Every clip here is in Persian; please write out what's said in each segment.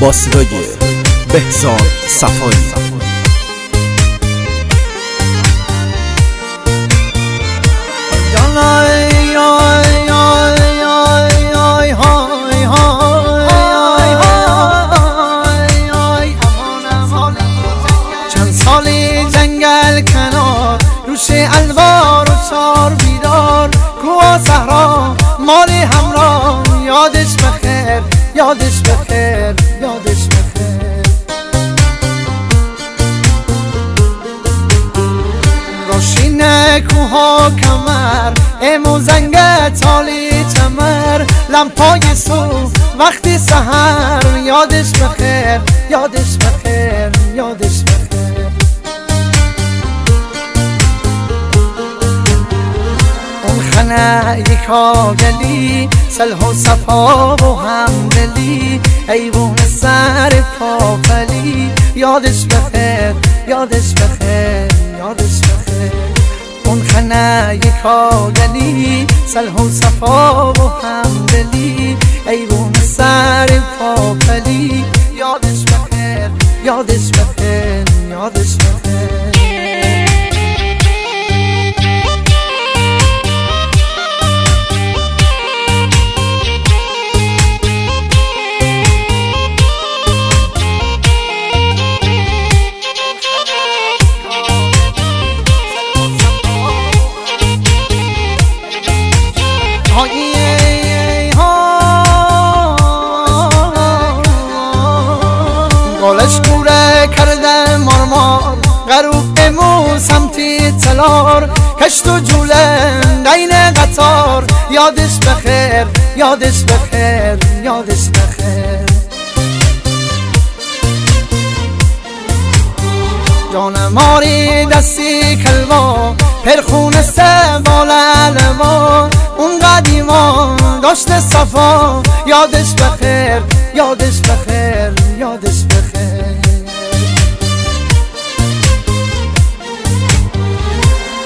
با صدای بهزاد صفایی. چند سالی جنگل کنار روش الوار و چار بیدار کوه صحرا مال همراه یادش بخیر یادش بخیر یادش بخیر روشین کوها کمر امو زنگ تالی تمر لمپای سو وقتی سحر یادش بخیر یادش بخیر یادش بخیر اون خنه یکا گلی صلح و صفا و همدلی ایوون سر پاپلی یادش بخیر یادش بخیر یادش بخیر اون خنه یکا گلی صلح و صفا و همدلی ایوون سر پاپلی یادش بخیر یادش بخیر یادش بخیر گالش کوره کرده مارمار غروب امو سمتی تلار کشت و جولن دین قطار یادش بخیر یادش بخیر یادش بخیر جان ماری دستی کلوا پرخون سبال علما اون قدیما داشت صفا یادش بخیر یادش بخیر یادش بخیر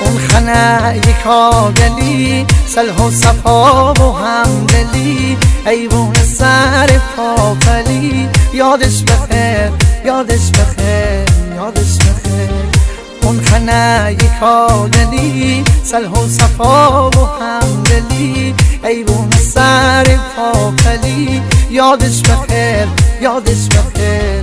اون خنه یکا گلی صلح و صفا و همدلی ایوون سر پاپلی یادش بخیر یادش بخیر یادش بخیر اون خنه یکا گلی صلح و صفا و همدلی ایوون سر پاپلی یادش بخیر یادش بخیر